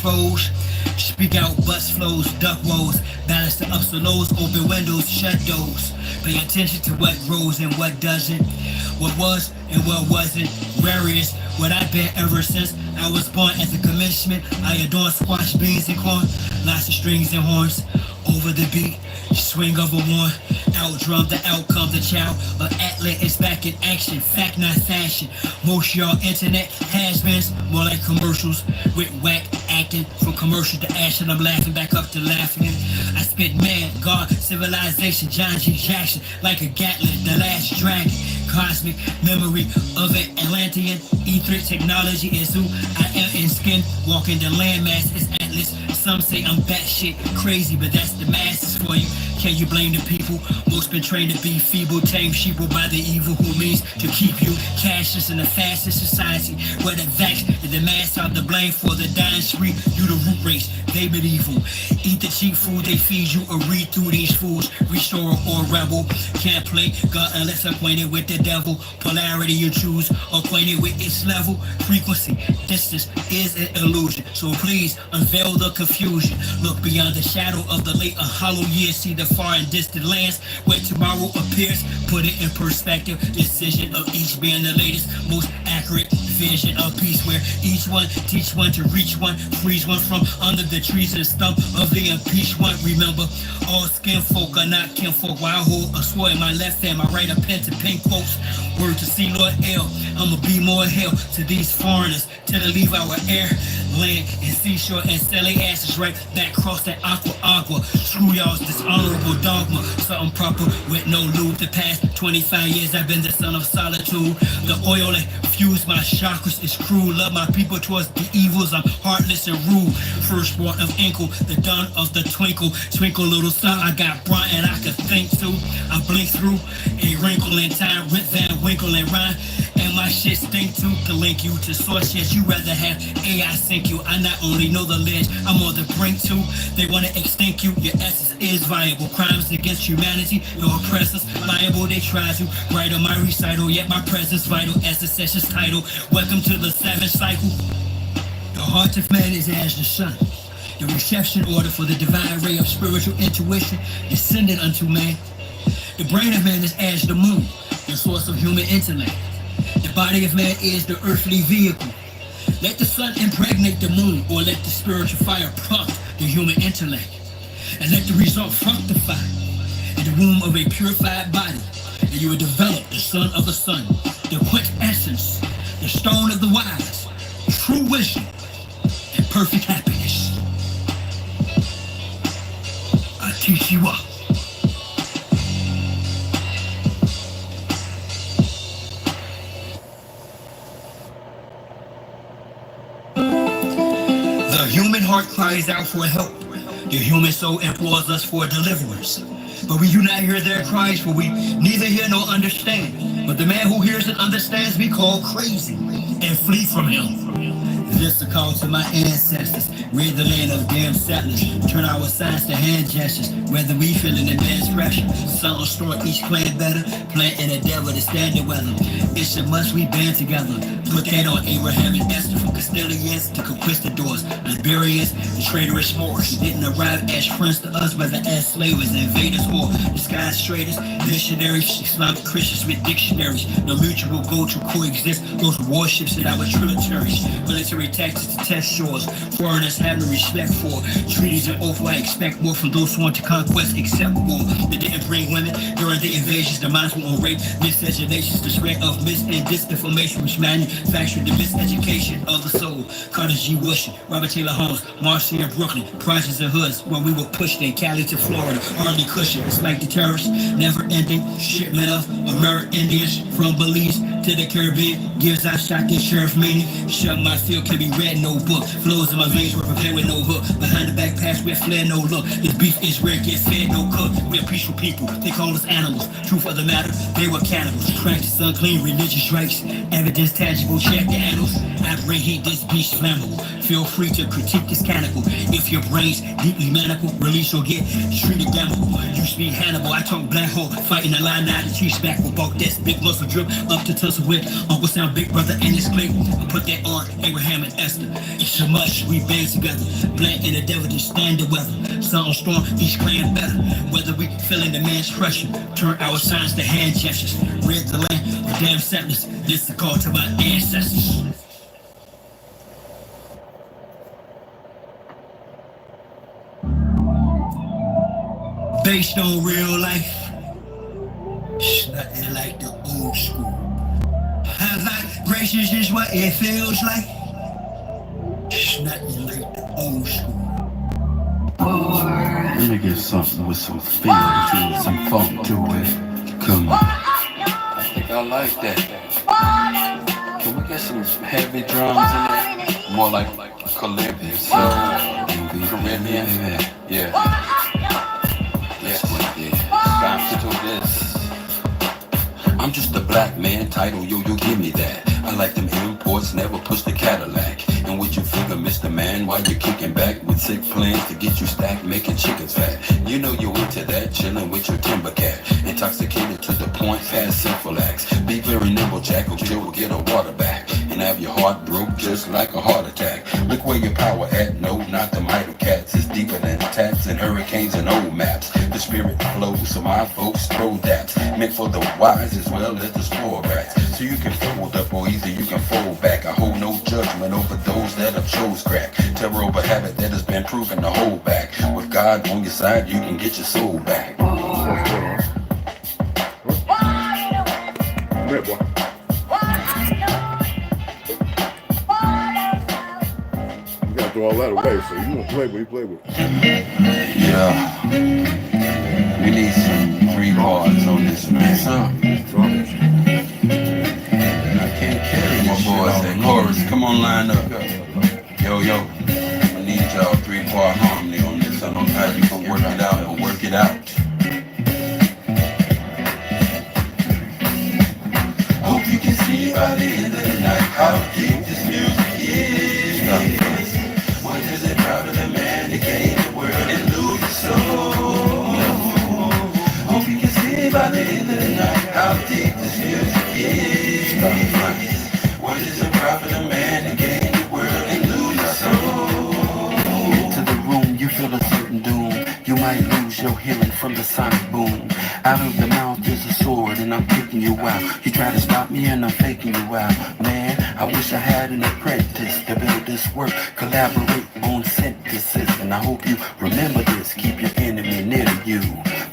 exposed. Speak out, bust flows, duck woes, balance the ups and lows, open windows, shut doors. Pay attention to what grows and what doesn't, what was and what wasn't. Various, what I've been ever since I was born at the commencement. I adorn squash, beans, and corn, lots of strings and horns. Over the beat, swing of a one, outdrum the outcome. The child of athlete is back in action, fact not fashion. Most y'all internet has-beens, more like commercials with whack acting. From commercial to action, I'm laughing back up to laughing. I spit man, God, civilization, John G. Jackson, like a Gatlin, the last dragon. Cosmic memory of an Atlantean, etheric technology is who I am in skin. Walking the landmass is Atlas. Some say I'm batshit crazy, but that's the masses for you. Can you blame the people? Most been trained to be feeble, tame sheeple by the evil who means to keep you cashless in the fastest society. Where the vax and the mass are the blame for the dying spree. You the root race, they medieval. Eat the cheap food they feed you or read through these fools. Restorer or rebel. Can't play God unless acquainted with the devil. Polarity you choose, acquainted with its level. Frequency, distance is an illusion. So please unveil the confusion. Look beyond the shadow of the late and hollow years. See the far and distant lands where tomorrow appears. Put it in perspective. Decision of each being the latest, most accurate vision of peace, where each one teach one to reach one, freeze one from under the trees and stump of the impeached one. Remember, all skin folk are not kinfolk. While I hold a sword in my left hand, I write a pen to pen quotes. Word to see Lord L. I'ma be more hell to these foreigners till they leave our air, land, and seashore and sell their asses right back across that aqua. Screw y'all's dishonorable dogma. Something proper with no lube. The past 25 years I've been the son of solitude. The oil that fuse my chakras is cruel. Love my people towards the evils. I'm heartless and rude. Firstborn of Inkle, the dawn of the twinkle. Twinkle little sun, I got bright and I could think too. I blink through a wrinkle in time, Rip Van Winkle and rhyme. And my shit stink too, to link you to source. Yes, you rather have AI sink you. I not only know the ledge, I'm on the brink too. They wanna extinct you, your essence is viable. Crimes against humanity, your oppressors liable. They try to write on my recital, yet my presence vital as the session's title. Welcome to the seventh cycle. The heart of man is as the sun, the reception order for the divine ray of spiritual intuition descended unto man. The brain of man is as the moon, the source of human intellect. The body of man is the earthly vehicle. Let the sun impregnate the moon, or let the spiritual fire prompt the human intellect. And let the result fructify in the womb of a purified body. And you will develop the son of a son, the quintessence, the stone of the wise, true wisdom, and perfect happiness. I teach you up. The human heart cries out for help. The human soul implores us for deliverance. But we do not hear their cries, for we neither hear nor understand. But the man who hears and understands we call crazy and flee from him. This a call to my ancestors. Rid the land of damn settlers. Turn our signs to hand gestures. Whether we feeling immense pressure. Some will store each clan better. Planting a devil to stand the weather. It's a must we band together. Put that on Abraham and Esther, from Castilians to conquistadors, Liberians and traitorous Moors. Didn't arrive as friends to us, whether as slavers, invaders, or disguised traders, missionaries, Islamic Christians with dictionaries. No mutual goal to coexist. Those warships in our tributaries. Military tactics to test shores. Foreigners have no respect for treaties and oath. I expect more from those who want to conquest, except war. They didn't bring women during the invasions. The minds were on rape, miscegenations, the spread of mis and disinformation, which manufactured the miseducation of the soul. Carter G. Washington, Robert Taylor Holmes, Marcia Brooklyn, projects and hoods where we were pushed in Cali to Florida. Hardly cushion, it's like the terrorists, never ending shipment of American Indians from Belize to the Caribbean. Gives I shot this sheriff meaning. Shut my field can be read, no book. Flows in my veins were prepared with no hook. Behind the back pass we're flare, no look. This beef is rare, get fed, no cook. We're peaceful people, they call us animals. Truth of the matter, they were cannibals. Practice unclean religious rites. Evidence tangible, check the annals. I bring heat, this beast flammable. Feel free to critique this canonical. If your brain's deeply manical, release or get treated damnable. Used to be Hannibal, I talk black hole, fighting the line now to teach back with bulk that's big muscle drip up to tussle with Uncle Sam, Big Brother, and his clique. I put that on Abraham and Esther. It's a much, we band together. Blank and the devil just stand the weather. Sun on storm, each clan better. Whether we feeling the man's pressure, turn our signs to hand gestures. Rid the land of damn settlers. This is a call to my ancestors. Based on real life, it's nothing like the old school. I like gracious is what it feels like. It's nothing like the old school. Let me get something with some feel to it, some funk to it. Come on. I think I like that. Can we get some heavy drums in there? More like Caribbean, so Caribbean. Yeah. Time to do this. I'm just a black man, title, yo, give me that. I like them imports, never push the Cadillac. And what you figure, Mr. Man, while you're kicking back with sick plans to get you stacked, making chickens fat. You know you're into that, chilling with your timber cat. Intoxicated to the point, fast sinful acts. Be very nimble, Jack, or Jill will get a water back. And have your heart broke just like a heart attack. Look where your power at, no, not the idle cats. It's deeper than tats and hurricanes and old maps. The spirit flows, so my folks throw daps. Meant for the wise as well as the spoiled rats. So you can fold up or either you can fold back. I hold no judgment over those that have chose crack. Terror over habit that has been proven to hold back. With God on your side, you can get your soul back. You gotta throw all that away, so you don't play what you play with. Yeah. We need some 3 bars on this, man. I can't carry my boys that chorus. Come on, line up. Yo, I need y'all 3-part harmony on this. I don't know how you can work it out, but work it out. Hope you can see by the end of the night how deep this music is. What is it proud of the man that gain the world and lose his soul? Hope you can see by the end of the night how deep this music is. What is it proud of the man that gain the world and lose his soul? To the room, you feel a certain doom. You might lose your hearing from the sonic boom. Out of the mouth is a sword and I'm picking you out. You try to stop me and I'm faking you out. Man, I wish I had an apprentice to build this work. Collaborate on synthesis. And I hope you remember this. Keep your enemy near to you.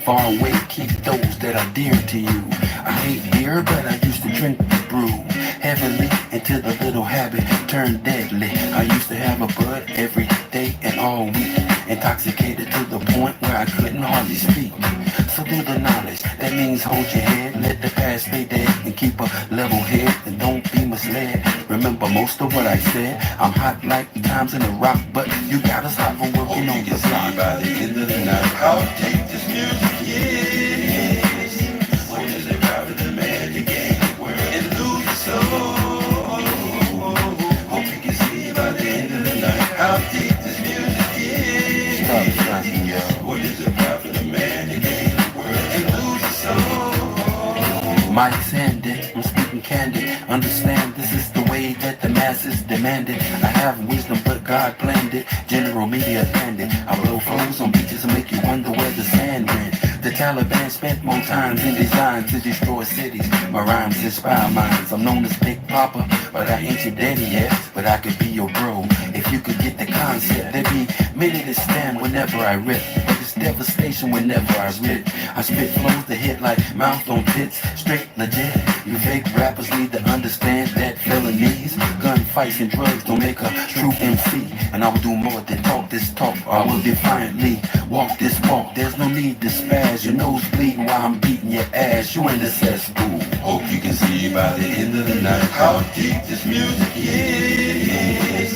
Far away, keep those that are dear to you. I hate beer, but I used to drink the brew. Heavily until the little habit turned deadly. I used to have a bud every day and all week. Intoxicated to the point where I couldn't hardly speak. So do the knowledge, that means hold your head. Let the past stay dead and keep a level head. And don't be misled, remember most of what I said. I'm hot like times in a rock, but you got us hot for working on the block. By the end of the night, how deep this music is. What is it proud of the man to gain the world and lose his soul? Hope you can see by the end of the night how deep this music is. Stop trying, yo. What is it proud of the man to gain the world and lose his soul? Mike's handed, I'm speaking candid. Understand this is the way that the masses demand it. I have wisdom, but God planned it. General media planned it. I blow flows on beaches and make you wonder where the sand went. The Taliban spent more time in design to destroy cities. My rhymes inspire minds. I'm known as Big Papa, but I ain't your daddy yet. But I could be your bro if you could get the concept. There'd be many that stand whenever I rip, but it's devastation whenever I rip. I spit flows that hit like mouth on tits, straight legit. You fake rappers need to understand that felonies, gunfights and drugs don't make a true MC. And I will do more than talk this talk. I will defiantly walk this walk. There's no need to spaz. Your nose bleeding while I'm beating your ass. You in the cesspool. Hope you can see by the end of the night how deep this music is.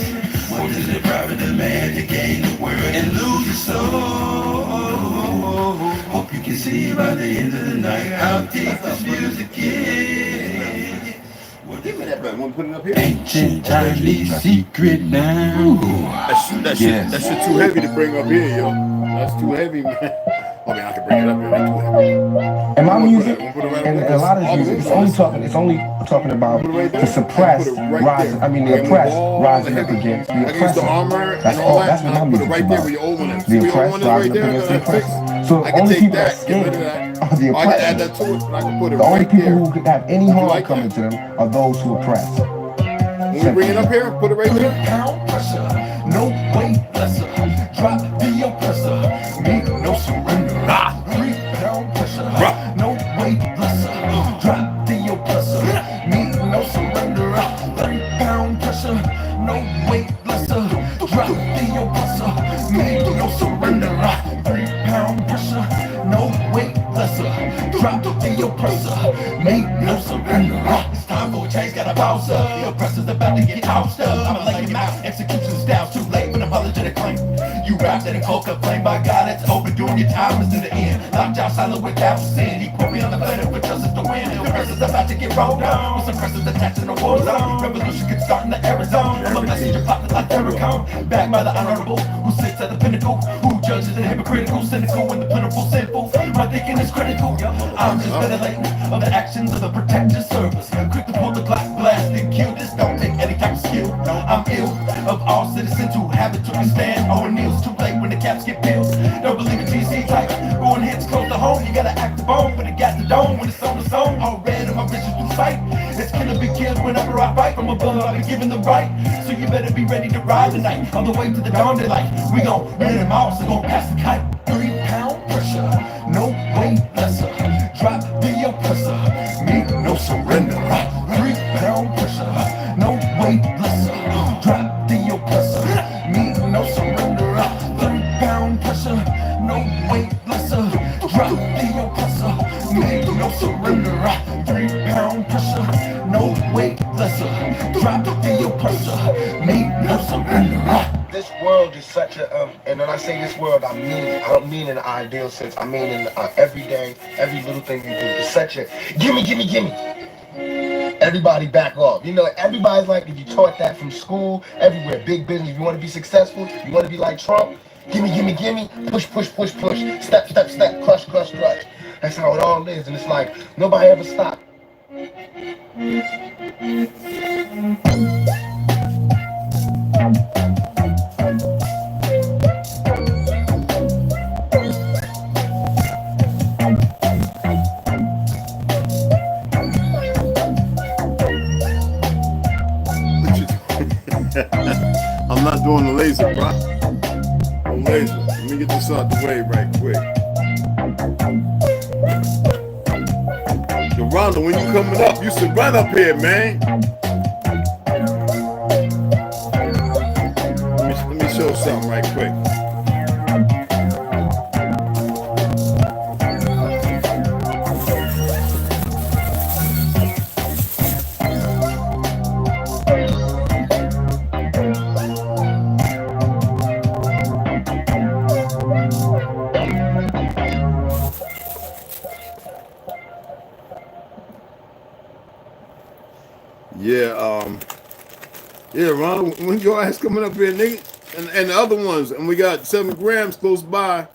What is it private the man to gain the world and lose his soul? Hope you can see by the end of the night how deep this music is. What Give me that back. Want to put it up here? Ancient Chinese secret now. That shit too heavy to bring up here, yo. That's too heavy, man. I mean, I can bring it up here. That's too heavy. And my music, and a lot of music, it's only talking about to suppress rising. I mean, the oppressed rising up against the oppressor. That's all. That's what my music's about. The oppressed rising up against the oppressor. So only people that scared are the oppressed. The only people who could have any harm coming to them are those who oppress. When we bring it up here, put it right here. Pound pressure, no weight lesser. Drop the oppressor, make no surrender. 3-pound pressure, no weight lesser. Drop the oppressor, make no surrender. 3-pound pressure, no weight lesser. Drop the oppressor, make no surrender. 3-pound pressure, no weight lesser. Drop the oppressor, make no surrender. It's time for a change, gotta bounce up. The oppressor's about to get tossed up. I'ma lay him out, execution style's too late for an apologetic claim. You rap that invoke a flame, by God, it's over. Doing your time is in the end. Locked out silent with capital sin. He quote me on the planet for justice to win. The oppressor's about to get rolled down. With suppressors attached in the war zone. Revolution could start in the Arizona. I'm a messenger popping like Terracon. Backed by the honorable, who sits at the pinnacle, who judges the hypocritical, cynical, and the plentiful sinful. My thinking is critical. I'm just ventilating of the actions of the protective service. Quick to pull the Glock, blast and kill. This don't take any type of skill. I'm ill of all citizens who have it to stand. Oh, and kneels too late when the caps get peeled. Don't believe in GC type. Going hits close to home. You gotta act the bone, but it got the dome when it's on the zone. All red in my vision through sight. It's gonna be killed whenever I fight. From above, I've been given the right. So you better be ready to ride tonight. On the way to the dawn daylight. We gon' rid them off, so gon' pass the kite. 3-pound pressure, no weight lesser. Drop the oppressor, make no surrender. 3-pound pressure, no weight lesser. Drop the oppressor, make no surrender. 3-pound pressure, no weight lesser. Drop the oppressor, make no surrender. 3-pound pressure, no weight lesser. Drop the oppressor, make no surrender. This world is such a, and when I say this world, I don't mean in an ideal sense. I mean in every day, every little thing you do. It's such a, gimme. Everybody back off. You know, everybody's like, if you taught that from school, everywhere, big business, if you want to be successful, you want to be like Trump, gimme, push, step, crush. That's how it all is, and it's like, nobody ever stopped. I'm not doing the laser, bro. No laser. Let me get this out the way right quick. Yo, Ronald, when you coming up, you should run up here, man. Let me show something right quick. Yeah, Ron, when your ass coming up here, nigga, and the other ones, and we got 7 grams close by,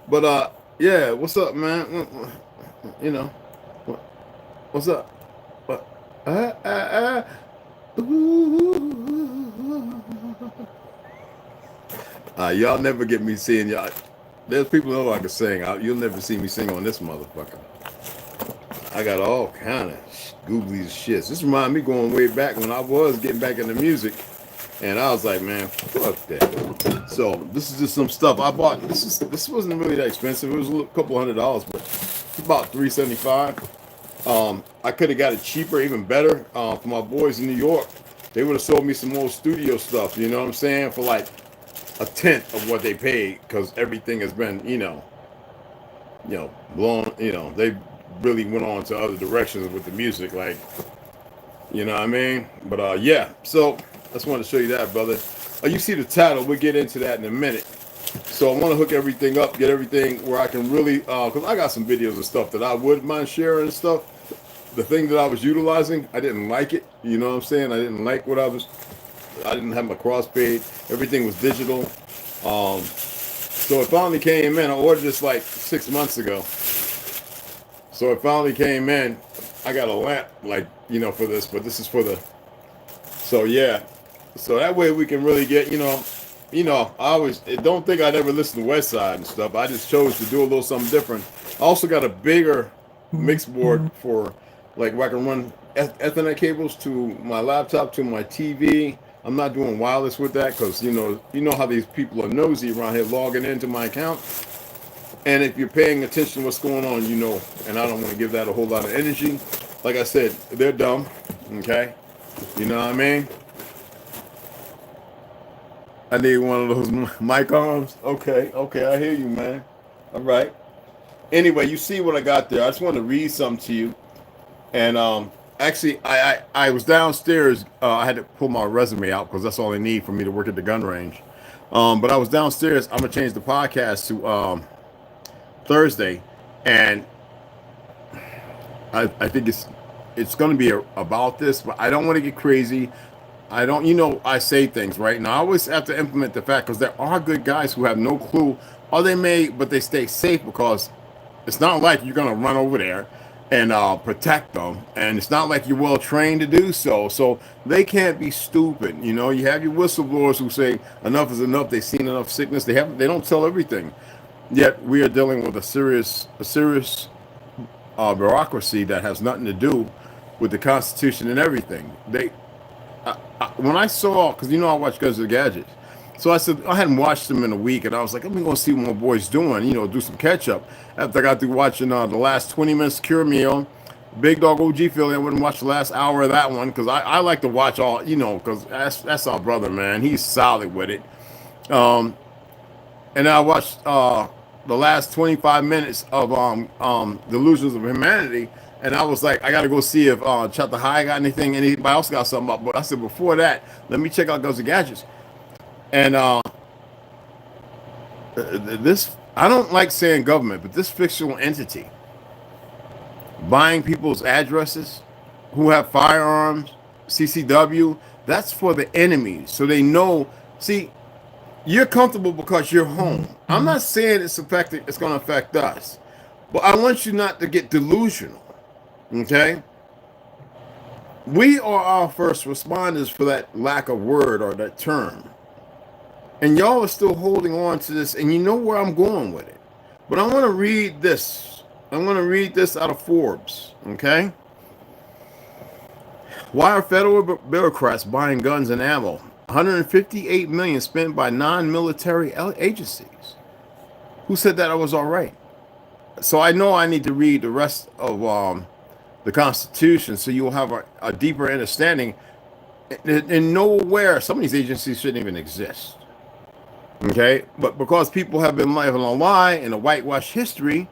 but yeah, what's up, man? You know, what's up? What? Y'all never get me singing. Y'all, there's people who know I can sing. You'll never see me sing on this motherfucker. I got all kind of googly shits. This reminds me going way back when I was getting back into music, and I was like, man, fuck that. So this is just some stuff I bought. This wasn't really that expensive. It was a couple $100, but it's about $375. I could have got it cheaper, even better, for my boys in New York. They would have sold me some more studio stuff. You know what I'm saying? For like a tenth of what they paid, because everything has been, you know, blown. You know, they really went on to other directions with the music, like, you know what I mean? But yeah, so I just wanted to show you that, brother. You see the title, we'll get into that in a minute. So I want to hook everything up, get everything where I can really, because I got some videos and stuff that I wouldn't mind sharing and stuff, the thing that I was utilizing, I didn't like it. You know what I'm saying? I didn't like what I didn't have my cross paid. Everything was digital. So it finally came in. I ordered this like 6 months ago. So it finally came in. I got a lamp, like, you know, for this, but this is for the, so yeah. So that way we can really get, I always don't think I'd ever listen to West Side and stuff. I just chose to do a little something different. I also got a bigger mix board for, like, where I can run Ethernet cables to my laptop, to my TV. I'm not doing wireless with that because, you know how these people are nosy around here logging into my account. And if you're paying attention to what's going on, you know, and I don't want to give that a whole lot of energy. Like I said, they're dumb, okay? You know what I mean? I need one of those mic arms. Okay, I hear you, man. All right. Anyway, you see what I got there. I just want to read something to you. And actually, I was downstairs. I had to pull my resume out because that's all they need for me to work at the gun range. But I was downstairs. I'm going to change the podcast to Thursday. And I think it's going to be about this, but I don't want to get crazy. I don't, I say things, right? And I always have to implement the fact because there are good guys who have no clue, or they may, but they stay safe because it's not like you're going to run over there and protect them. And it's not like you're well trained to do so. So they can't be stupid. You have your whistleblowers who say enough is enough. They've seen enough sickness. They don't tell everything. Yet we are dealing with a serious bureaucracy that has nothing to do with the Constitution and everything. When I saw, because I watch Guns and Gadgets, so I said I hadn't watched them in a week, and I was like, I'm gonna see what my boy's doing, do some catch up. After I got through watching the last 20 minutes Cure Meal, Big Dog OG Philly, I wouldn't watch the last hour of that one because I like to watch all, because that's our brother, man. He's solid with it. And I watched the last 25 minutes of Delusions of Humanity. And I was like, I got to go see if Chapter High got anything, anybody else got something up. But I said, before that, let me check out Guns and Gadgets. And this, I don't like saying government, but this fictional entity buying people's addresses who have firearms, CCW, that's for the enemies. So they know, see, you're comfortable because you're home. I'm not saying it's going to affect us, but I want you not to get delusional. Okay, we are our first responders for that lack of word or that term, and y'all are still holding on to this, and you know where I'm going with it. But I want to read this. I want to read this out of Forbes. Okay, why are federal bureaucrats buying guns and ammo? 158 million spent by non-military agencies. Who said that I was all right? So I know I need to read the rest of the Constitution, so you'll have a deeper understanding. And nowhere, some of these agencies shouldn't even exist. Okay, but because people have been living a lie and a whitewash history,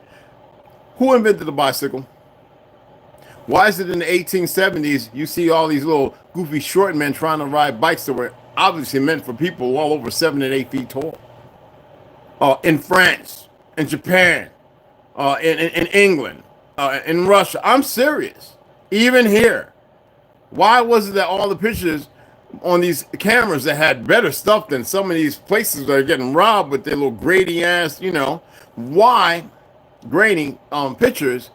who invented the bicycle? Why is it in the 1870s you see all these little goofy short men trying to ride bikes that were obviously meant for people all over 7 and 8 feet tall? In France, in Japan, in England, in Russia. I'm serious. Even here. Why was it that all the pictures on these cameras that had better stuff than some of these places that are getting robbed with their little grainy ass, why grainy pictures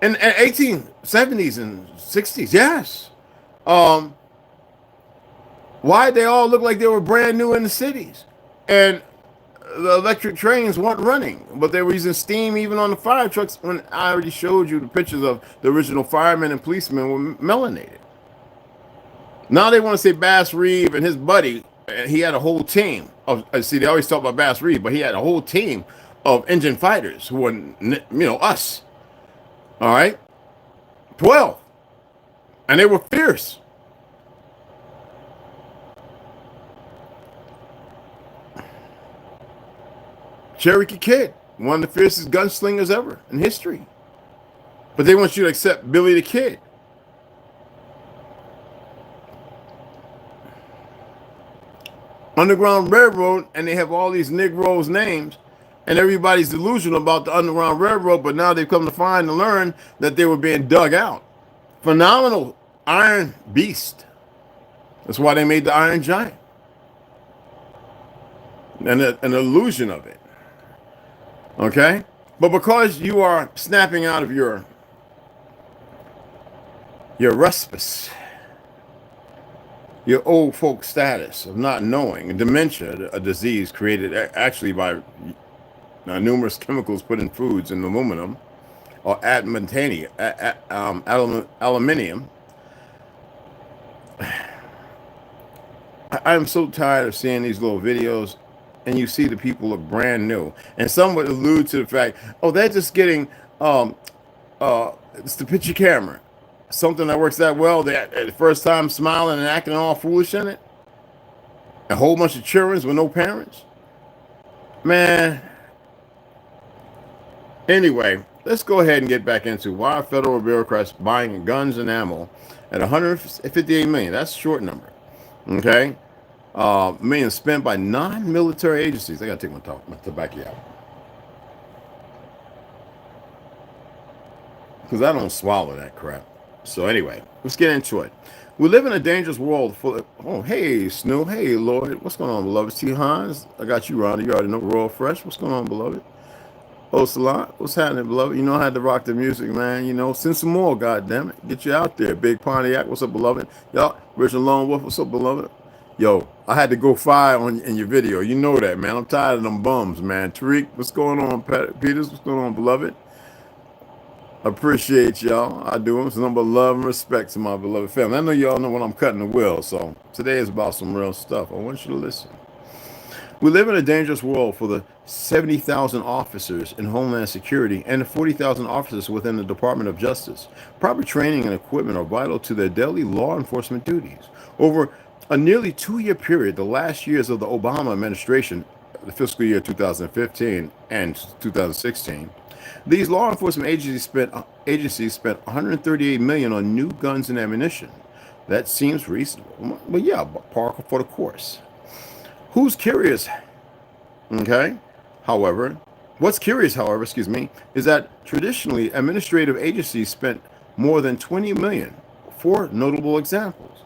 in 1870s and 60s? Yes. Why they all look like they were brand new in the cities? And the electric trains weren't running, but they were using steam even on the fire trucks when I already showed you the pictures of the original firemen and policemen were melanated. Now they want to say Bass Reeves and his buddy, he had a whole team of, see, they always talk about Bass Reeves, but he had a whole team of engine fighters who were, us. All right? 12. And they were fierce. Cherokee Kid, one of the fiercest gunslingers ever in history. But they want you to accept Billy the Kid. Underground Railroad, and they have all these Negroes' names, and everybody's delusional about the Underground Railroad, but now they've come to find and learn that they were being dug out. Phenomenal iron beast. That's why they made the Iron Giant. And an illusion of it. Okay? But because you are snapping out of your respite, your old folk status of not knowing, dementia, a disease created actually by numerous chemicals put in foods and aluminum or aluminium. I am so tired of seeing these little videos, and you see the people look brand new, and some would allude to the fact, oh, they're just getting it's the picture camera, something that works that well. They at the first time smiling and acting all foolish in it. A whole bunch of children with no parents. Man. Anyway, let's go ahead and get back into why federal bureaucrats buying guns and ammo at 158 million. That's a short number. Okay. Million spent by non-military agencies. I gotta take my tobacco out, because I don't swallow that crap. So anyway, let's get into it. We live in a dangerous world full of, oh, hey, Snoop. Hey, Lloyd. What's going on, beloved? T. Hans. I got you, Ronnie. You already know Royal Fresh. What's going on, beloved? Oh, Salat. What's happening, beloved? You know I had to rock the music, man. You know, send some more, goddammit. Get you out there. Big Pontiac. What's up, beloved? Y'all, Richard Lone Wolf. What's up, beloved? Yo, I had to go fire in your video. You know that, man. I'm tired of them bums, man. Tariq, what's going on? Peters, what's going on, beloved? Appreciate y'all. I do. It's nothing but love and respect to my beloved family. I know y'all know when I'm cutting the wheel, so today is about some real stuff. I want you to listen. We live in a dangerous world for the 70,000 officers in Homeland Security and the 40,000 officers within the Department of Justice. Proper training and equipment are vital to their daily law enforcement duties. Over a nearly 2-year period, the last years of the Obama administration, the fiscal year 2015 and 2016, these law enforcement agencies spent 138 million on new guns and ammunition. That seems reasonable. Well, yeah, par for the course. Who's curious? Okay. What's curious, however, is that traditionally administrative agencies spent more than 20 million. 4 notable examples.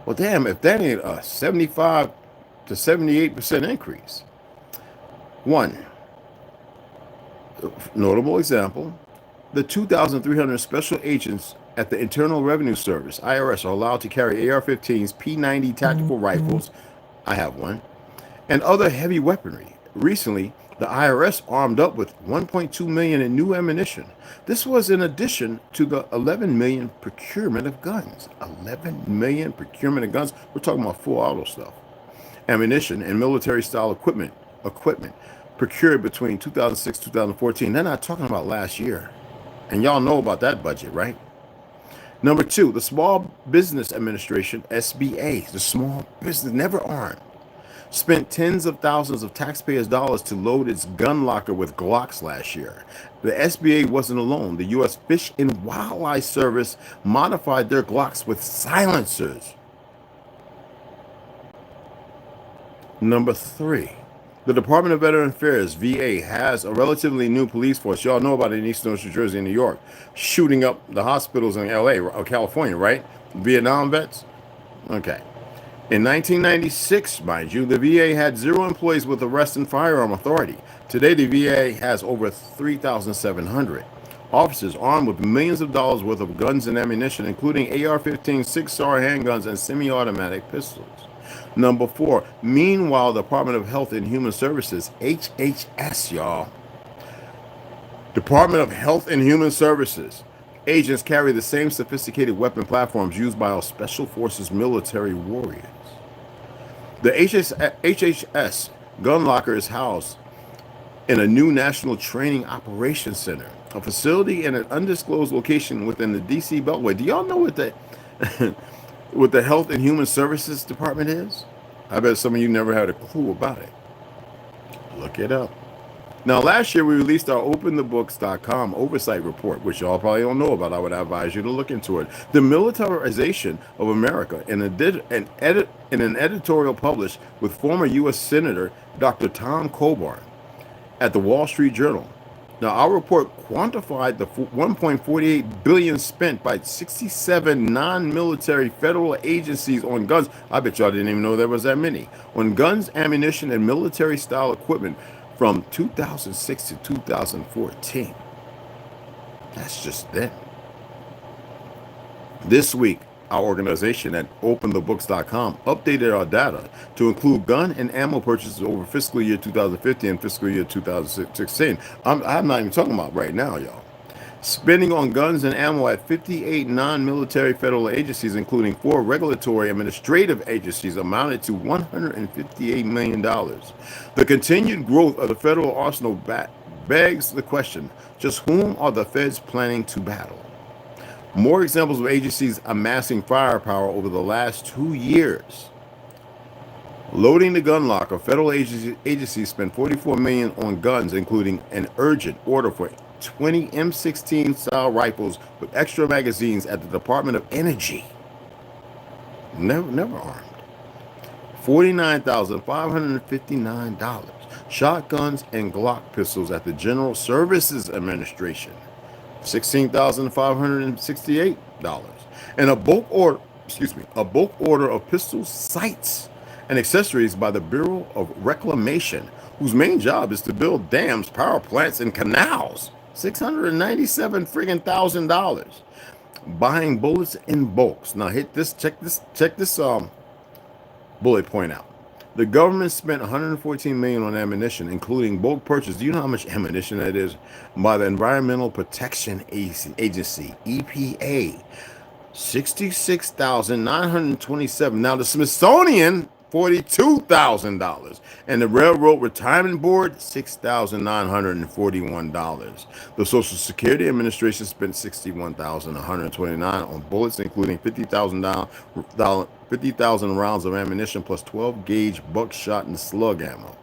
Well, damn, if that ain't a 75 to 78% increase. 1 notable example: the 2,300 special agents at the Internal Revenue Service, IRS, are allowed to carry AR-15s, P90 tactical rifles, I have one, and other heavy weaponry. Recently, the IRS armed up with 1.2 million in new ammunition. This was in addition to the 11 million procurement of guns. 11 million procurement of guns. We're talking about full auto stuff. Ammunition and military-style equipment procured between 2006 and 2014. They're not talking about last year. And y'all know about that budget, right? Number 2, the Small Business Administration, SBA, the small business, never armed, spent tens of thousands of taxpayers' dollars to load its gun locker with Glocks last year. The SBA wasn't alone. The U.S. Fish and Wildlife Service modified their Glocks with silencers. Number 3, the Department of Veterans Affairs, VA, has a relatively new police force. Y'all know about it in East New Jersey and New York, shooting up the hospitals in LA or California, right? Vietnam vets? Okay. In 1996, mind you, the VA had 0 employees with arrest and firearm authority. Today, the VA has over 3,700 officers armed with millions of dollars worth of guns and ammunition, including AR-15, 6-SAR handguns, and semi-automatic pistols. Number 4, meanwhile, the Department of Health and Human Services, HHS, y'all. Department of Health and Human Services. Agents carry the same sophisticated weapon platforms used by our Special Forces military warriors. The HHS gun locker is housed in a new National Training Operations Center, a facility in an undisclosed location within the D.C. Beltway. Do y'all know what the what the Health and Human Services Department is? I bet some of you never had a clue about it. Look it up. Now, last year we released our OpenTheBooks.com oversight report, which y'all probably don't know about. I would advise you to look into it. The militarization of America, in an editorial published with former U.S. Senator Dr. Tom Coburn at the Wall Street Journal. Now, our report quantified the 1.48 billion spent by 67 non-military federal agencies on guns. I bet y'all didn't even know there was that many. On guns, ammunition, and military-style equipment from 2006 to 2014. That's just then. This week, our organization at openthebooks.com updated our data to include gun and ammo purchases over fiscal year 2015 and fiscal year 2016. I'm not even talking about right now, y'all. Spending on guns and ammo at 58 non-military federal agencies, including 4 regulatory administrative agencies, amounted to $158 million. The continued growth of the federal arsenal begs the question, just whom are the feds planning to battle? More examples of agencies amassing firepower over the last 2 years. Loading the gun locker, federal agencies spent $44 million on guns, including an urgent order for 20 M16 style rifles with extra magazines at the Department of Energy. Never armed. $49,559. Shotguns and Glock pistols at the General Services Administration. $16,568. And a bulk order of pistol sights and accessories by the Bureau of Reclamation, whose main job is to build dams, power plants, and canals. $697 friggin' thousand. Buying bullets in bulks. Now check this bullet point out. The government spent $114 million on ammunition, including bulk purchase. Do you know how much ammunition that is? By the Environmental Protection Agency, EPA. $66,927. Now the Smithsonian, $42,000. And the Railroad Retirement Board, $6,941. The Social Security Administration spent $61,129 on bullets, including 50,000 rounds of ammunition plus 12-gauge buckshot and slug ammo.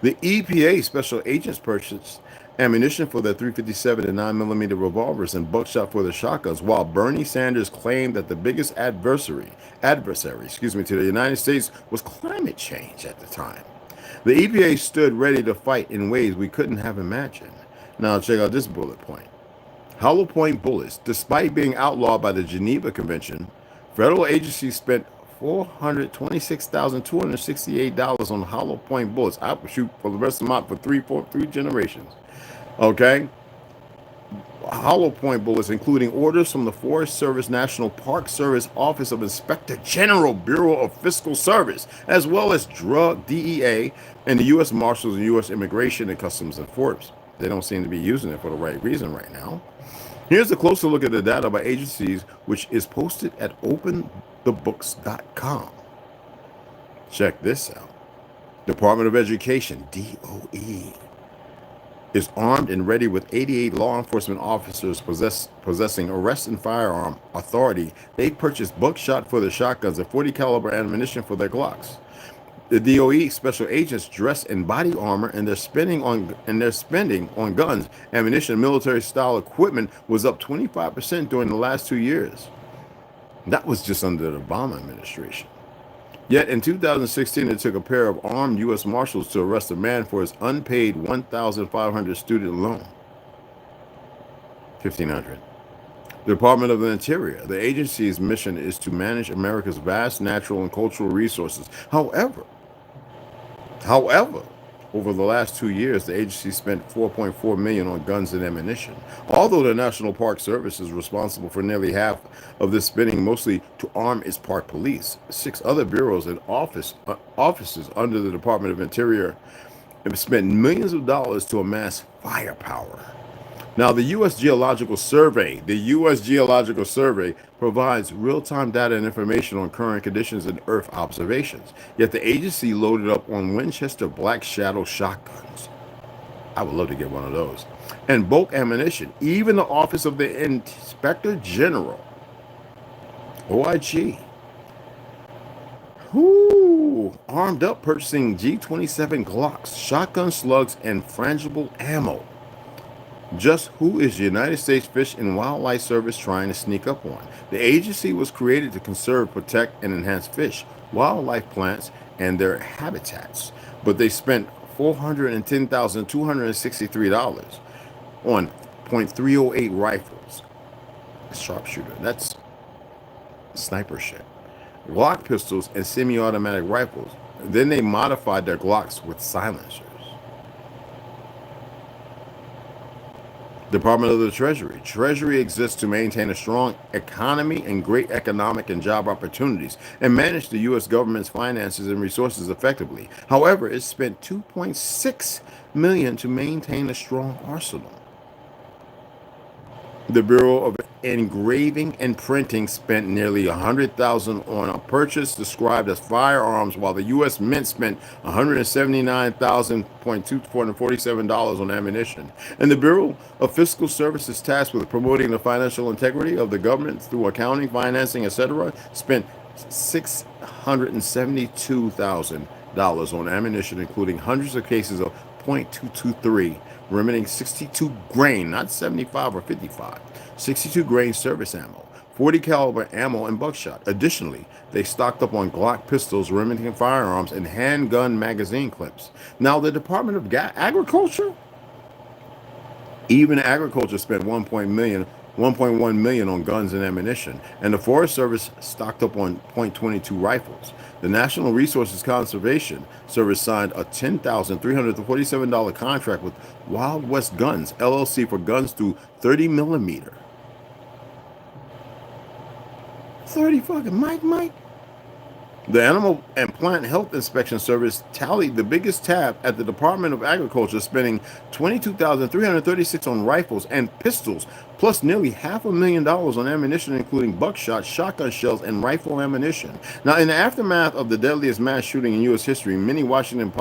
The EPA special agents purchased ammunition for their .357 and 9mm revolvers and buckshot for the shotguns, while Bernie Sanders claimed that the biggest adversary to the United States was climate change at the time. The EPA stood ready to fight in ways we couldn't have imagined. Now check out this bullet point. Hollow point bullets. Despite being outlawed by the Geneva Convention, federal agencies spent $426,268 on hollow point bullets. I would shoot for the rest of my for three generations. Okay, hollow point bullets, including orders from the Forest Service, National Park Service, Office of Inspector General, Bureau of Fiscal Service, as well as Drug DEA and the U.S. Marshals and U.S. Immigration and Customs Enforcement. They don't seem to be using it for the right reason right now. Here's a closer look at the data by agencies, which is posted at openthebooks.com. Check this out. Department of Education, DOE, is armed and ready with 88 law enforcement officers possessing arrest and firearm authority. They purchased buckshot for their shotguns and 40 caliber ammunition for their Glocks. The DOE special agents dress in body armor, and their spending on guns, ammunition, and military style equipment was up 25% during the last 2 years. That was just under the Obama administration. Yet in 2016, it took a pair of armed U.S. Marshals to arrest a man for his unpaid $1,500 student loan. $1,500. The Department of the Interior. The agency's mission is to manage America's vast natural and cultural resources. However, over the last 2 years, the agency spent $4.4 million on guns and ammunition. Although the National Park Service is responsible for nearly half of this spending, mostly to arm its park police, 6 other bureaus and offices under the Department of Interior have spent millions of dollars to amass firepower. Now, the U.S. Geological Survey, provides real-time data and information on current conditions and Earth observations. Yet the agency loaded up on Winchester Black Shadow shotguns. I would love to get one of those. And bulk ammunition. Even the Office of the Inspector General, OIG, armed up purchasing G27 Glocks, shotgun slugs, and frangible ammo. Just who is the United States Fish and Wildlife Service trying to sneak up on? The agency was created to conserve, protect, and enhance fish, wildlife, plants, and their habitats. But they spent $410,263 on .308 rifles. Sharpshooter. That's sniper shit. Glock pistols and semi-automatic rifles. Then they modified their Glocks with silencers. Department of the Treasury. Treasury exists to maintain a strong economy and great economic and job opportunities and manage the U.S. government's finances and resources effectively. However, it spent $2.6 million to maintain a strong arsenal. The Bureau of Engraving and Printing spent nearly $100,000 on a purchase described as firearms, while the U.S. Mint spent $179,247 on ammunition. And the Bureau of Fiscal Services, tasked with promoting the financial integrity of the government through accounting, financing, etc., spent $672,000 on ammunition, including hundreds of cases of .223, remitting 62 grain, not 75 or 55, 62 grain service ammo, 40 caliber ammo, and buckshot. Additionally, they stocked up on Glock pistols, Remington firearms, and handgun magazine clips. Now, the Department of Agriculture, even agriculture, spent $1.1 million on guns and ammunition, and the Forest Service stocked up on .22 rifles. The National Resources Conservation Service signed a $10,347 contract with Wild West Guns, LLC, for guns through 30 millimeter. 30 fucking Mike. The Animal and Plant Health Inspection Service tallied the biggest tab at the Department of Agriculture, spending $22,336 on rifles and pistols, plus nearly $500,000 on ammunition, including buckshot, shotgun shells, and rifle ammunition. Now, in the aftermath of the deadliest mass shooting in U.S. history, many Washington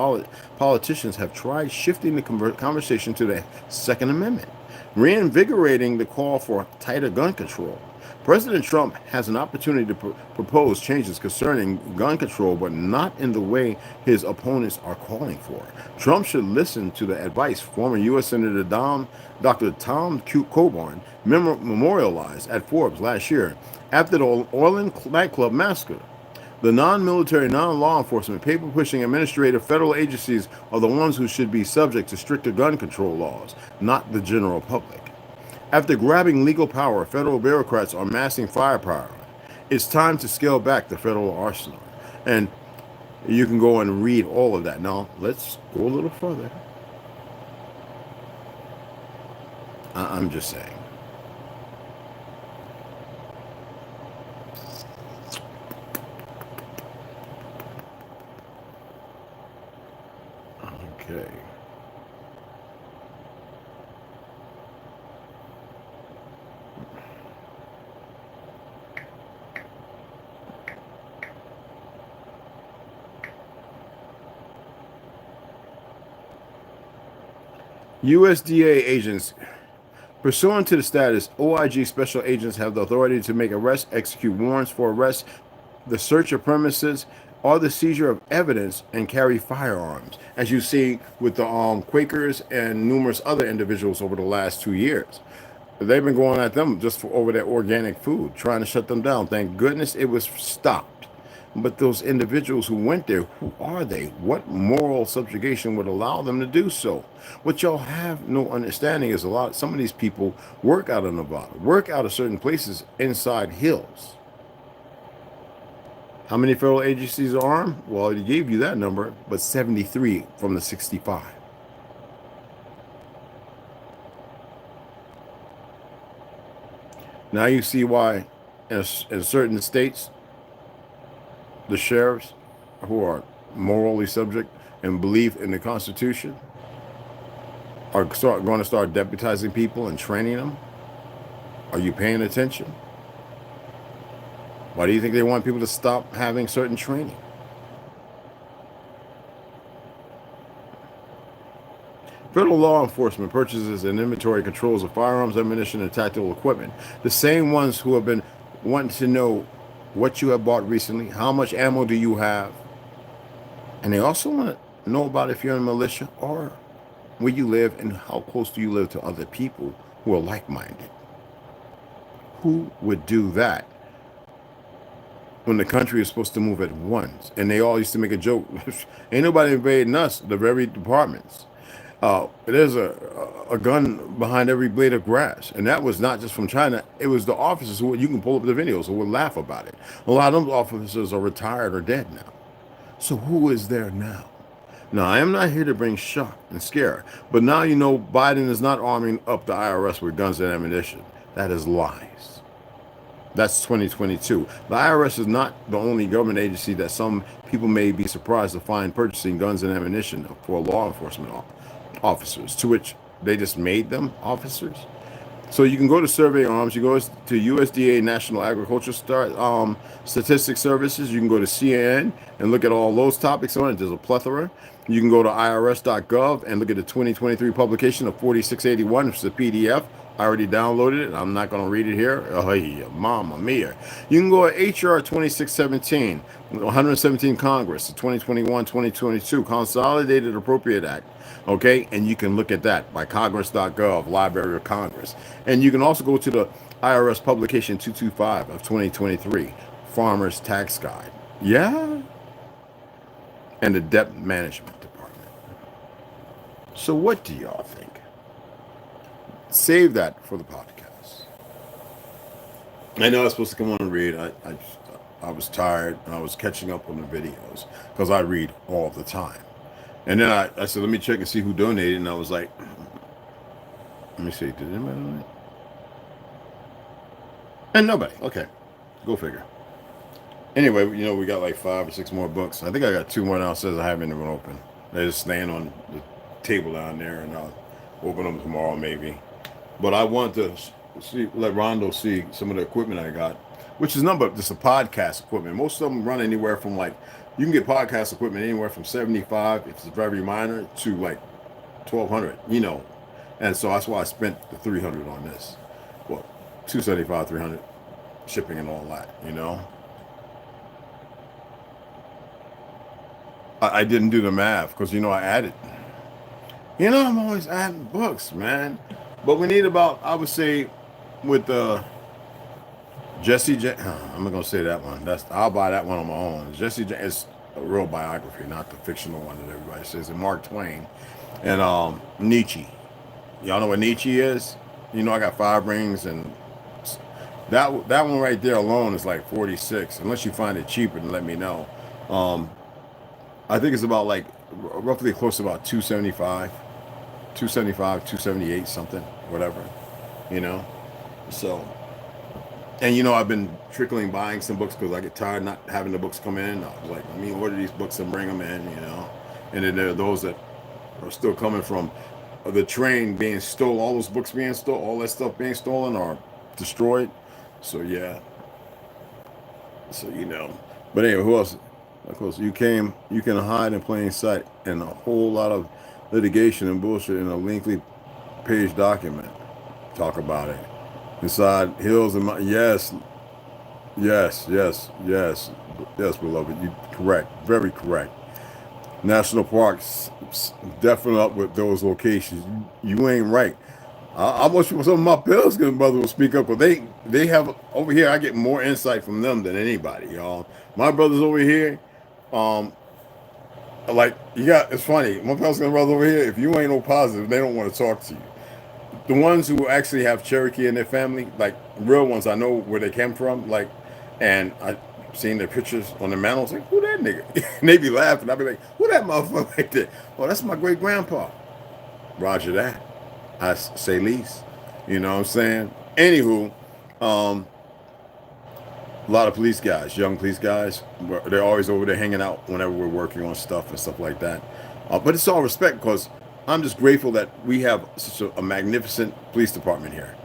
politicians have tried shifting the conversation to the Second Amendment, reinvigorating the call for tighter gun control. President Trump has an opportunity to propose changes concerning gun control, but not in the way his opponents are calling for. Trump should listen to the advice former U.S. Senator Dr. Tom Coburn memorialized at Forbes last year after the Orland nightclub massacre. The non-military, non-law enforcement, paper-pushing administrative federal agencies are the ones who should be subject to stricter gun control laws, not the general public. After grabbing legal power, federal bureaucrats are amassing firepower. It's time to scale back the federal arsenal. And you can go and read all of that. Now, let's go a little further. I'm just saying. Okay. USDA agents. Pursuant to the status, OIG special agents have the authority to make arrests, execute warrants for arrest, the search of premises, or the seizure of evidence, and carry firearms, as you see with the Quakers and numerous other individuals over the last 2 years. They've been going at them just for over their organic food, trying to shut them down. Thank goodness it was stopped. But those individuals who went there, who are they? What moral subjugation would allow them to do so? What y'all have no understanding is some of these people work out of Nevada, work out of certain places inside hills. How many federal agencies are armed? Well, he gave you that number, but 73 from the 65. Now you see why in certain states, the sheriffs who are morally subject and believe in the Constitution are going to start deputizing people and training them. Are you paying attention? Why do you think they want people to stop having certain training? Federal law enforcement purchases and inventory controls of firearms, ammunition, and tactical equipment. The same ones who have been wanting to know what you have bought recently, how much ammo do you have, and they also want to know about if you're in a militia or where you live and how close do you live to other people who are like-minded. Who would do that? when the country is supposed to move at once. And they all used to make a joke. Ain't nobody invading us, the very departments. There's a gun behind every blade of grass. And that was not just from China. It was the officers who, you can pull up the videos, who would laugh about it. A lot of those officers are retired or dead now. So who is there now? Now, I am not here to bring shock and scare, but now you know Biden is not arming up the IRS with guns and ammunition. That is lies. That's 2022. The IRS is not the only government agency that some people may be surprised to find purchasing guns and ammunition for law enforcement officers, to which they just made them officers. So you can go to Survey Arms, you go to USDA National Agricultural Statistics Services, you can go to CNN and look at all those topics on it. There's a plethora. You can go to irs.gov and look at the 2023 publication of 4681, which is a PDF. I already downloaded it. I'm not going to read it here. Oh, yeah, mama mia. You can go to HR 2617, 117 Congress, the 2021-2022 Consolidated Appropriate Act. Okay, and you can look at that by congress.gov, Library of Congress. And you can also go to the IRS publication 225 of 2023, Farmers Tax Guide. Yeah? And the Debt Management Department. So what do y'all think? Save that for the podcast. I know I was supposed to come on and read. I was tired and I was catching up on the videos because I read all the time. And then I said, let me check and see who donated. And I was like, let me see, did anybody donate? And nobody. Okay, go figure. Anyway, you know, we got like 5 or 6 more books. I think I got 2 more downstairs I haven't even opened. They're just staying on the table down there, and I'll open them tomorrow maybe. But I want to let Rondo see some of the equipment I got, which is nothing but just a podcast equipment. Most of them run anywhere from like, you can get podcast equipment anywhere from $75, if it's very minor, to like $1,200, you know. And so that's why I spent the $300 on this. Well, $275, $300, shipping and all that, you know. I didn't do the math because, you know, I added. You know, I'm always adding books, man. But we need about, I would say, with Jesse J. I'm not gonna say that one. I'll buy that one on my own. Jesse J. is a real biography, not the fictional one that everybody says. And Mark Twain and Nietzsche. Y'all know what Nietzsche is? You know, I got 5 rings, and that one right there alone is like 46. Unless you find it cheaper, then let me know. I think it's about like roughly close to about 275, 278, something, whatever, you know. So, and you know, I've been trickling buying some books because I get tired not having the books come in. I was like, let me order these books and bring them in, you know. And then there are those that are still coming from the train being stolen, all those books being stolen, all that stuff being stolen or destroyed. So yeah. So you know. But anyway, who else? Of course, you can hide in plain sight, and a whole lot of litigation and bullshit in a lengthy page document. Talk about it. Inside hills and yes, beloved, you correct, very correct. National parks, definitely up with those locations. You ain't right. I wish some of my Pill's brother will speak up, but they have over here. I get more insight from them than anybody, y'all. My brothers over here. Like it's funny. My Pelican brother over here, if you ain't no positive, they don't want to talk to you. The ones who actually have Cherokee in their family, like real ones, I know where they came from, like, and I seen their pictures on the mantle. I was like, who that nigga? And they be laughing. I be like, who that motherfucker right there? Oh, that's my great grandpa. Roger that. I say least. You know what I'm saying? Anywho, a lot of police guys, young police guys, they're always over there hanging out whenever we're working on stuff and stuff like that. But it's all respect because I'm just grateful that we have such a magnificent police department here.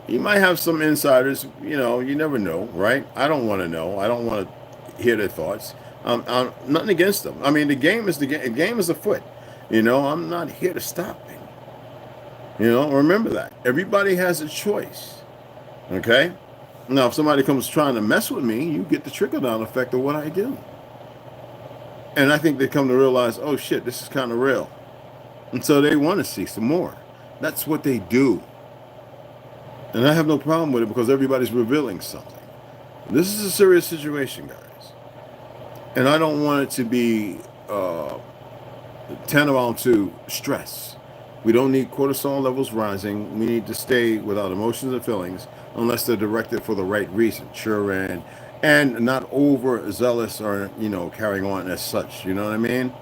You might have some insiders, you know, you never know, right? I don't want to know. I don't want to hear their thoughts. Nothing against them. I mean, the game is afoot. You know, I'm not here to stop it. You know, remember that. Everybody has a choice. Okay? Now, if somebody comes trying to mess with me, you get the trickle-down effect of what I do. And I think they come to realize, oh, shit, this is kind of real. And so they want to see some more. That's what they do. And I have no problem with it because everybody's revealing something. This is a serious situation, guys. And I don't want it to be tantamount to stress. We don't need cortisol levels rising. We need to stay without emotions and feelings unless they're directed for the right reason. Sure, and not overzealous or, carrying on as such. You know what I mean?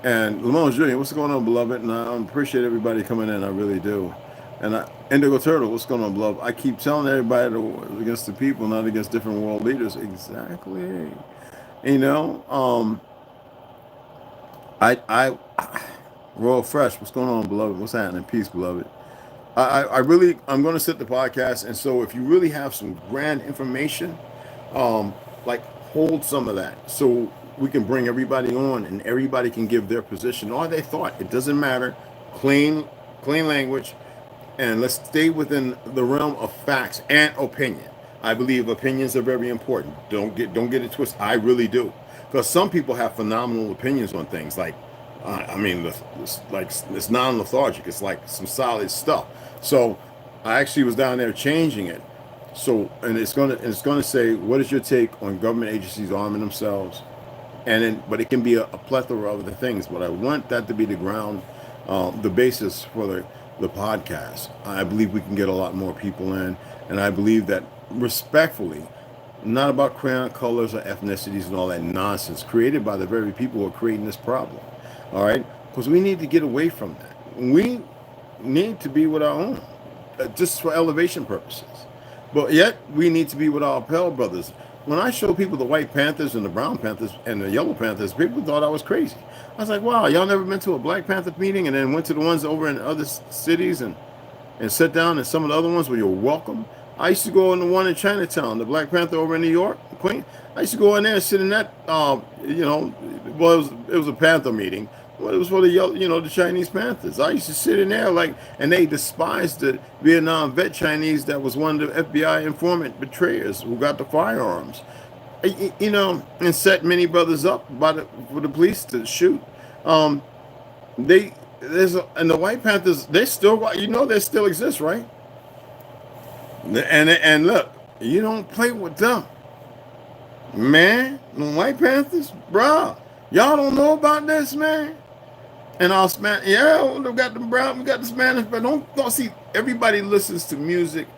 And Lamont Jr., what's going on, beloved? And I appreciate everybody coming in. I really do. And Indigo Turtle, what's going on, beloved? I keep telling everybody to war against the people, not against different world leaders. Exactly. I Royal Fresh, what's going on, beloved? What's happening? Peace, beloved. I'm going to set the podcast. And so if you really have some grand information, hold some of that. So we can bring everybody on and everybody can give their position or their thought. It doesn't matter. Clean language. And let's stay within the realm of facts and opinion. I believe opinions are very important. Don't get it twisted. I really do. Because some people have phenomenal opinions on things it's non-lethargic. It's like some solid stuff. So I actually was down there changing it. So, and it's gonna say, what is your take on government agencies arming themselves? But it can be a plethora of other things. But I want that to be the ground, the basis for the podcast. I believe we can get a lot more people in, and I believe that respectfully, not about crayon colors or ethnicities and all that nonsense created by the very people who are creating this problem. All right, because we need to get away from that. We need to be with our own, just for elevation purposes. But yet we need to be with our pale brothers. When I show people the White Panthers and the Brown Panthers and the Yellow Panthers, people thought I was crazy. I was like, wow, y'all never been to a Black Panther meeting and then went to the ones over in other cities and sat down in some of the other ones where you're welcome? I used to go in the one in Chinatown, the Black Panther over in New York, Queen. I used to go in there and sit in that, it was a Panther meeting. Well, it was for the Chinese Panthers. I used to sit in there and they despised the Vietnam vet Chinese that was one of the FBI informant betrayers who got the firearms, and set many brothers up for the police to shoot. And the White Panthers, they still, they still exist, right? And look, you don't play with them, man. The White Panthers, bruh, y'all don't know about this, man. And our Spanish, we got the brown, we got the Spanish, but don't see, everybody listens to music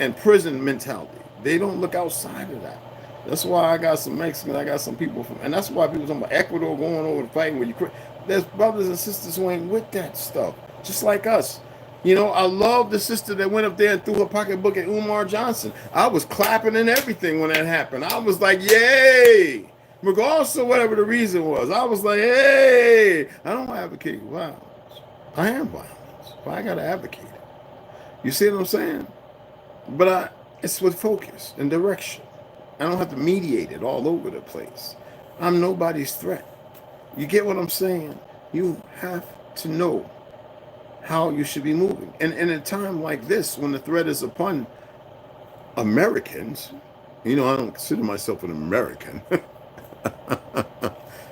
and prison mentality. They don't look outside of that. That's why I got some Mexicans, I got some people and that's why people talking about Ecuador going over and fighting with Ukraine. There's brothers and sisters who ain't with that stuff, just like us. I love the sister that went up there and threw her pocketbook at Umar Johnson. I was clapping and everything when that happened. I was like, yay! Regardless of whatever the reason was, I was like, hey, I don't advocate violence. I am violence, but I got to advocate it. You see what I'm saying? But it's with focus and direction. I don't have to mediate it all over the place. I'm nobody's threat. You get what I'm saying? You have to know how you should be moving. And in a time like this, when the threat is upon Americans, I don't consider myself an American.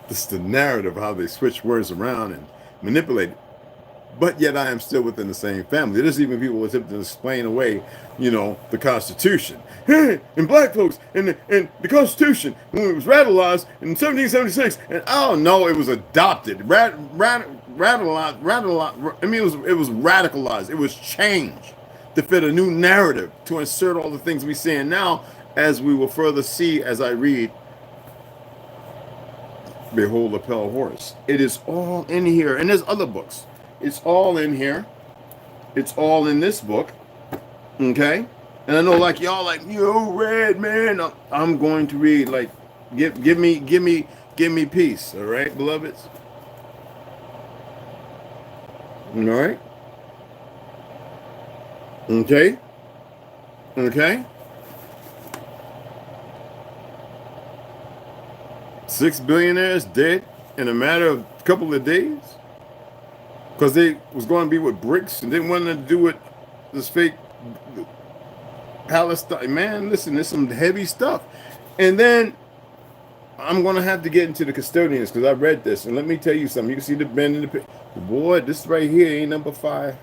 This is the narrative, how they switch words around and manipulate it. But yet I am still within the same family. There's even people who attempt to explain away, the Constitution. And black folks, and the Constitution, when it was radicalized in 1776, and no, it was adopted. Radicalized. I mean, it was radicalized. It was changed to fit a new narrative, to insert all the things we're seeing now, as we will further see as I read Behold the Pale Horse. It is all in here. And there's other books. It's all in here. It's all in this book. Okay? And I know y'all read, man. I'm going to read, give me peace. All right, beloveds? All right? Okay? Okay? 6 billionaires dead in a matter of a couple of days because they was going to be with Brickz and didn't want to do with this fake Palestine. Man, listen, there's some heavy stuff. And then I'm going to have to get into the custodians because I read this. And let me tell you something. You can see the bend in the picture. Boy, this right here ain't number 5.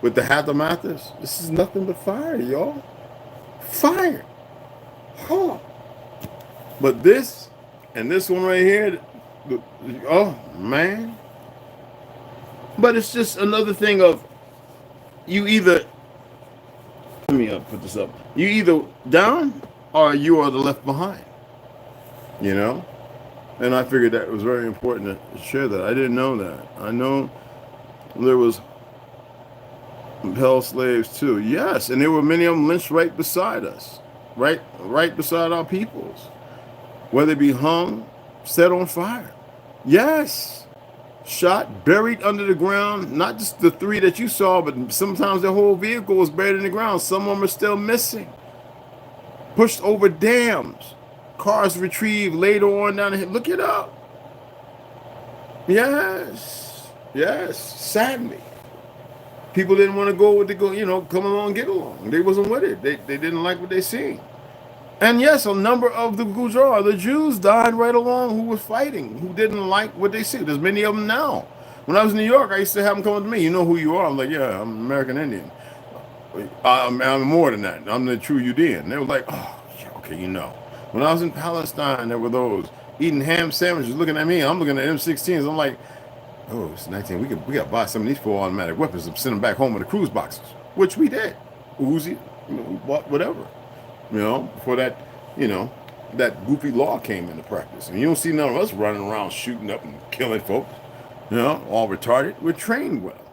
With the Hathamathas, this is nothing but fire, y'all. Fire. Huh. But this and this one right here, oh man. But it's just another thing of you either, let me put this up. You either down or you are the left behind. You know? And I figured that was very important to share that. I didn't know that. I know there was hell slaves too. Yes, and there were many of them lynched right beside us. Right beside our peoples. Whether it be hung, set on fire. Yes. Shot, buried under the ground. Not just the 3 that you saw, but sometimes the whole vehicle was buried in the ground. Some of them are still missing. Pushed over dams. Cars retrieved later on down the hill. Look it up. Yes. Sadly. People didn't want to go with come along, get along. They wasn't with it. They didn't like what they seen. And yes, a number of the Gujar, the Jews, died right along who was fighting, who didn't like what they see. There's many of them now. When I was in New York, I used to have them come up to me. You know who you are? I'm like, yeah, I'm American Indian. I'm more than that. I'm the true Judean. They were like, oh, okay, you know. When I was in Palestine, there were those eating ham sandwiches looking at me. I'm looking at M16s. I'm like, oh, it's 19. We got to buy some of these 4 automatic weapons and send them back home in the cruise boxes, which we did. Uzi, we bought whatever. Before that, that goofy law came into practice. And you don't see none of us running around shooting up and killing folks, all retarded. We're trained well.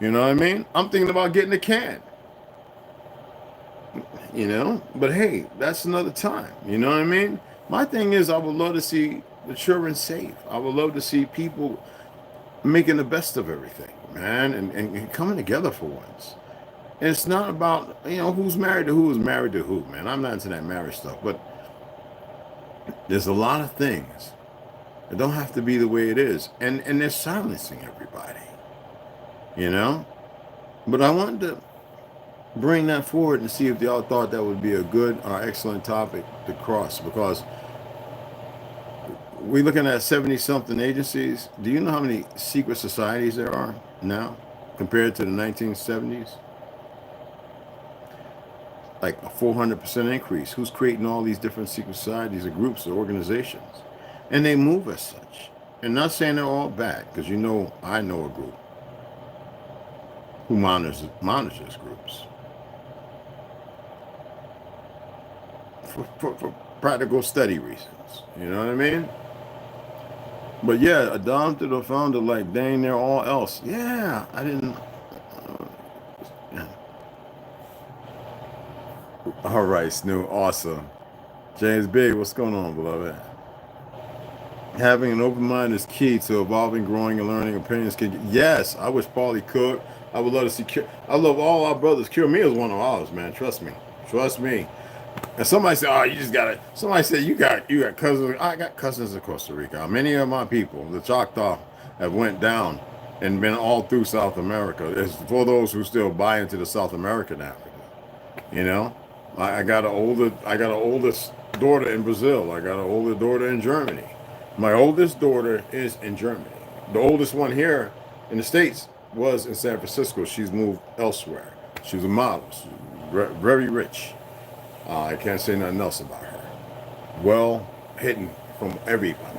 You know what I mean? I'm thinking about getting a can. But hey, that's another time. You know what I mean? My thing is I would love to see the children safe. I would love to see people making the best of everything, man, and coming together for once. And it's not about, who's married to who is married to who, man. I'm not into that marriage stuff, but there's a lot of things that don't have to be the way it is. And they're silencing everybody, But I wanted to bring that forward and see if y'all thought that would be a good or excellent topic to cross, because we're looking at 70-something agencies. Do you know how many secret societies there are now compared to the 1970s? Like a 400% increase. Who's creating all these different secret societies or groups or organizations? And they move as such. And not saying they're all bad, because I know a group who monitors groups for practical study reasons. You know what I mean? But yeah, adopted or founded like dang, they're all else. Yeah, I didn't. Yeah. All right, Snoop, awesome. James Big, what's going on, beloved? Having an open mind is key to evolving, growing, and learning. Opinions can. Yes, I wish Paulie could. I would love to see. I love all our brothers. Cure Me is one of ours, man. Trust me. And somebody said, "Oh, you just got it." Somebody said, "You got cousins." I got cousins in Costa Rica. Many of my people, the Choctaw, have went down and been all through South America. It's for those who still buy into the South American Africa. I got an oldest daughter in Brazil. I got an older daughter in Germany. My oldest daughter is in Germany. The oldest one here in the States was in San Francisco. She's moved elsewhere. She's a model. She's very rich. I can't say nothing else about her. Well hidden from everybody.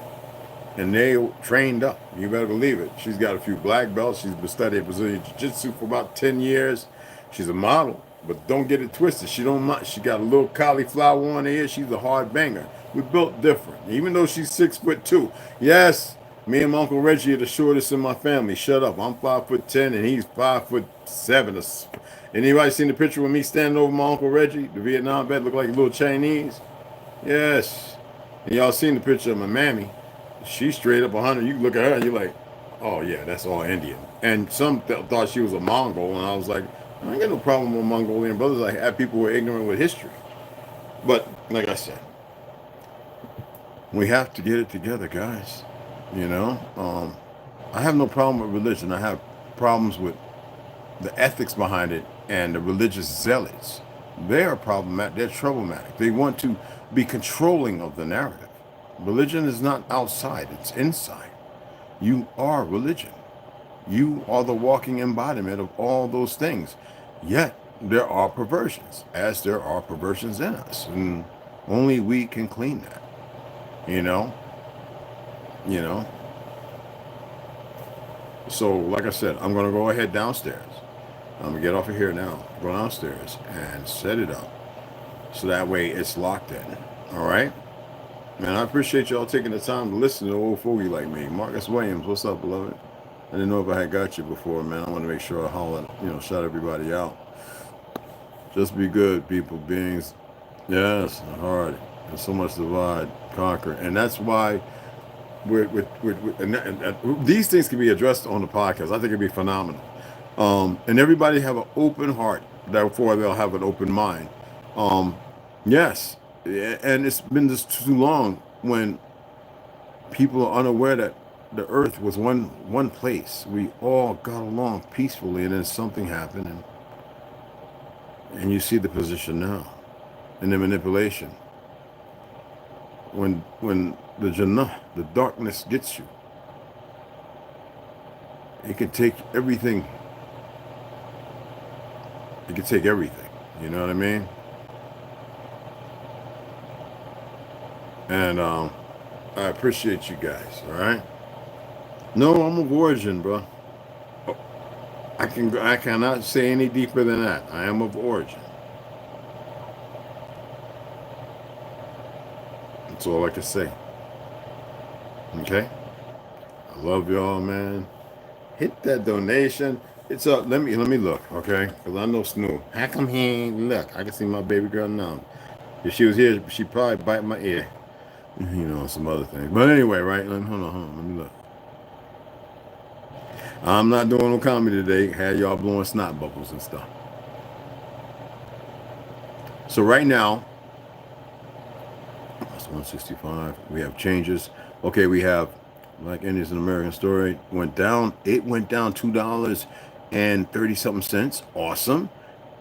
And they trained up. You better believe it. She's got a few black belts. She's been studying Brazilian Jiu-Jitsu for about 10 years. She's a model, but don't get it twisted. She don't mind. She got a little cauliflower on her ear. She's a hard banger. We're built different. Even though she's 6'2". Yes, me and my Uncle Reggie are the shortest in my family. Shut up. I'm 5'10" and he's 5'7". Anybody seen the picture with me standing over my Uncle Reggie? The Vietnam vet looked like a little Chinese. Yes. And y'all seen the picture of my mammy. She's straight up 100. You look at her and you're like, oh yeah, that's all Indian. And some thought she was a Mongol, and I was like, I ain't got no problem with Mongolian brothers. I have people who are ignorant with history. But like I said, we have to get it together, guys. I have no problem with religion. I have problems with the ethics behind it and the religious zealots. They are problematic. They're troublematic. They want to be controlling of the narrative. Religion is not outside. It's inside. You are religion. You are the walking embodiment of all those things. Yet there are perversions, as there are perversions in us. And Only we can clean that. You know? You know? So, like I said, I'm going to go ahead downstairs. I'm going to get off of here now. Go downstairs and set it up. So that way it's locked in. All right? Man, I appreciate y'all taking the time to listen to an old fogey like me. Marcus Williams, what's up, beloved? I didn't know if I had got you before, man. I want to make sure I holler, shout everybody out. Just be good, people, beings. Yes, hard. There's so much divide, conquer. And that's why these things can be addressed on the podcast. I think it'd be phenomenal. And everybody have an open heart. Therefore, they'll have an open mind. Yes. And it's been just too long when people are unaware that the earth was one place. We all got along peacefully, and then something happened, and you see the position now, and the manipulation. When the Jannah, the darkness gets you, it can take everything. It can take everything. You know what I mean? And I appreciate you guys. All right. No, I'm of origin, bro. I cannot say any deeper than that. I am of origin. That's all I can say. Okay? I love y'all, man. Hit that donation. It's up. Let me look, okay? Because I know Snoo. How come he ain't look? I can see my baby girl now. If she was here, she'd probably bite my ear. Some other things. But anyway, right? Hold on. Let me look. I'm not doing no comedy today. Had y'all blowing snot bubbles and stuff. So right now, that's 165. We have changes. Okay, we have like Indians an American Story. Went down. It went down $2.30-something. Awesome.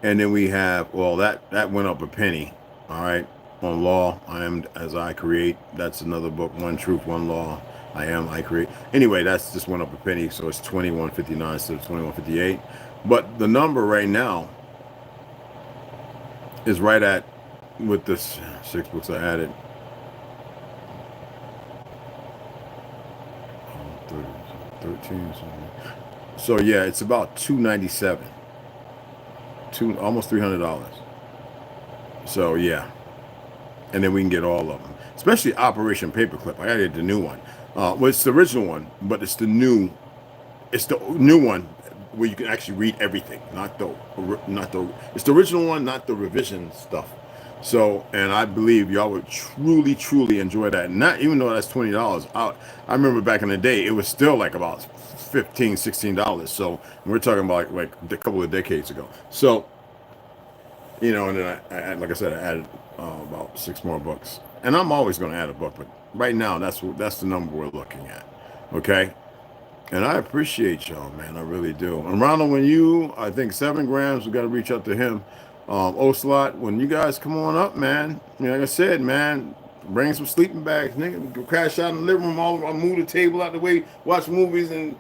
And then we have, well, that went up a penny. All right. On Law, I Am As I Create. That's another book. One Truth, One Law. I Am, I Create. Anyway, that's just went up a penny, so it's $21.59 instead of $21.58. But the number right now is right at, with this 6 books I added, 13. So yeah, it's about $297, almost $300. So yeah. And then we can get all of them, especially Operation Paperclip. I added the new one. Well, it's the original one, but it's the new one where you can actually read everything, it's the original one, not the revision stuff. So, and I believe y'all would truly enjoy that. Not even though that's $20. I remember back in the day, it was still like about $15, $16. So we're talking about like a couple of decades ago. So, and then I like I said, I added about 6 more books, and I'm always going to add a book, but right now that's the number we're looking at. Okay, and I appreciate y'all, man. I really do. And Ronald, when I think 7 grams, we got to reach out to him. Ocelot, when you guys come on up, man. Like I said, man, bring some sleeping bags, nigga. Go crash out in the living room. I'll move the table out the way, watch movies, and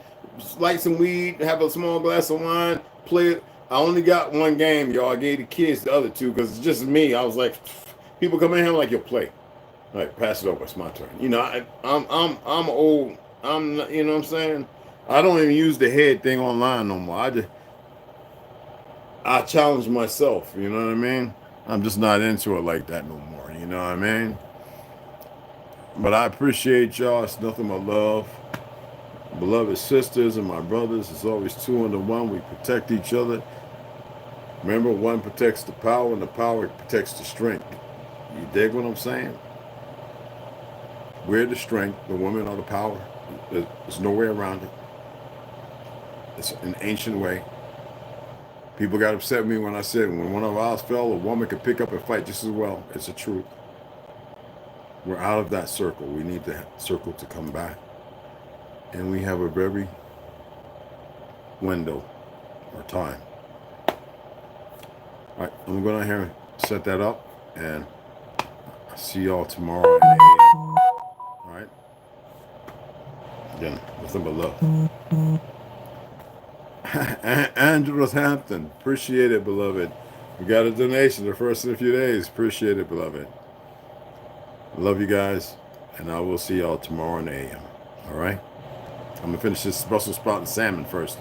light some weed, have a small glass of wine, play it. I only got 1 game, y'all. I gave the kids the other 2 because it's just me. I was like, people come in here like, yo, play. Like, pass it over. It's my turn. I'm old. I'm not, what I'm saying? I don't even use the head thing online no more. I challenge myself. You know what I mean? I'm just not into it like that no more. You know what I mean? But I appreciate y'all. It's nothing but love. Beloved sisters and my brothers, it's always 2 under 1. We protect each other. Remember, 1 protects the power, and the power protects the strength. You dig what I'm saying? We're the strength, the women are the power. There's no way around it. It's an ancient way. People got upset with me when I said when one of ours fell, a woman could pick up and fight just as well. It's the truth. We're out of that circle. We need the circle to come back. And we have a very window or time. All right, I'm going to here and set that up, and I'll see y'all tomorrow at 8 a.m. All right? Again, nothing but love. Andrews Hampton, appreciate it, beloved. We got a donation the first in a few days. Appreciate it, beloved. love you guys, and I will see y'all tomorrow in the AM. All right? I'm going to finish this Brussels sprout and salmon first.